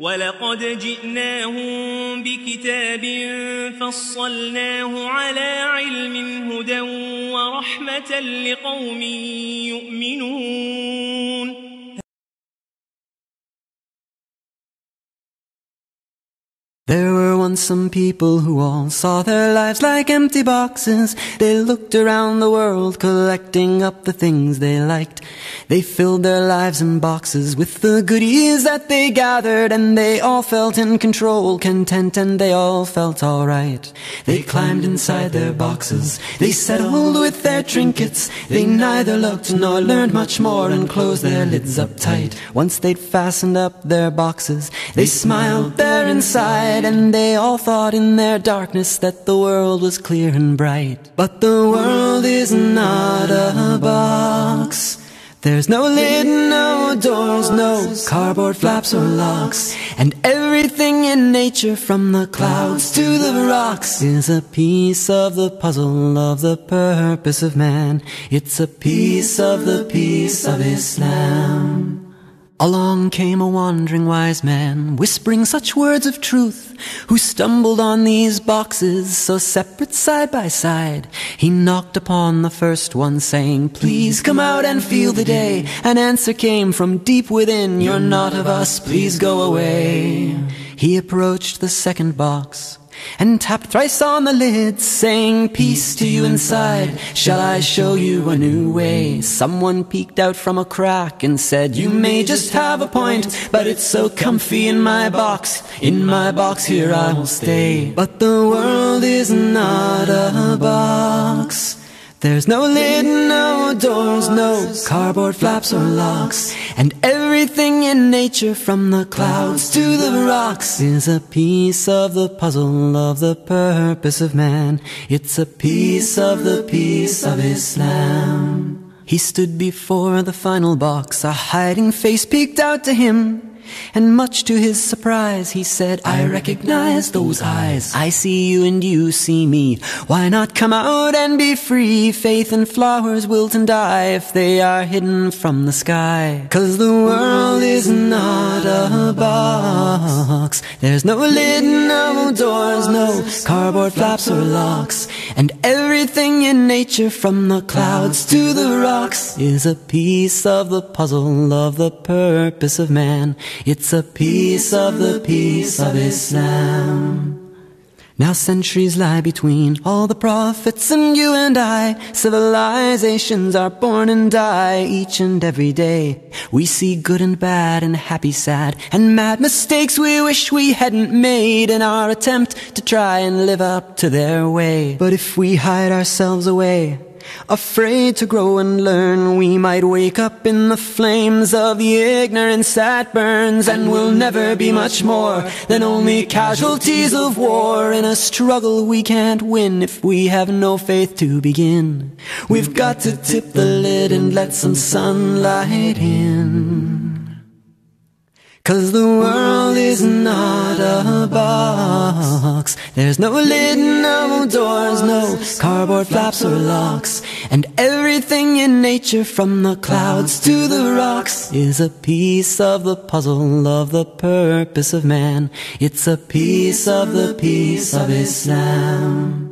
ولقد جئناهم بكتاب فصلناه على علم هدى ورحمة لقوم يؤمنون. There were once some people who all saw their lives like empty boxes. They looked around the world collecting up the things they liked. They filled their lives in boxes with the goodies that they gathered, and they all felt in control, content, and they all felt alright. They climbed inside their boxes, they settled with their trinkets. They neither looked nor learned much more and closed their lids up tight. Once they'd fastened up their boxes, they smiled there inside, and they all thought in their darkness that the world was clear and bright. But the world is not a box. There's no lid, no doors, no cardboard flaps or locks. And everything in nature, from the clouds to the rocks, is a piece of the puzzle of the purpose of man. It's a piece of the peace of Islam. Along came a wandering wise man, whispering such words of truth, who stumbled on these boxes so separate side by side. He knocked upon the first one, saying, "Please come out and feel the day." An answer came from deep within, "You're not of us, please go away." He approached the second box and tapped thrice on the lid, saying, "Peace to you inside, shall I show you a new way?" Someone peeked out from a crack and said, "You may just have a point, but it's so comfy in my box. In my box here I will stay." But the world is not a box. There's no lid, no doors, no cardboard flaps or locks. And everything in nature, from the clouds to the rocks, is a piece of the puzzle of the purpose of man. It's a piece of the peace of Islam. He stood before the final box, a hiding face peeked out to him. And much to his surprise, he said, "I recognize those eyes. I see you and you see me. Why not come out and be free? Faith and flowers wilt and die if they are hidden from the sky. 'Cause the world is not a box. There's no lid, no doors, no cardboard flaps or locks. And everything in nature, from the clouds to the rocks, is a piece of the puzzle of the purpose of man. It's a piece of the peace of Islam." Now centuries lie between all the prophets and you and I. Civilizations are born and die each and every day. We see good and bad and happy, sad, and mad mistakes we wish we hadn't made in our attempt to try and live up to their way. But if we hide ourselves away, afraid to grow and learn, we might wake up in the flames of the ignorance that burns, and we'll never be much more than only casualties of war in a struggle we can't win if we have no faith to begin. We've got to tip the lid and let some sunlight in. 'Cause the world is not a box. There's no lid, no doors, no cardboard flaps or locks. And everything in nature, from the clouds to the rocks, is a piece of the puzzle of the purpose of man. It's a piece of the peace of Islam.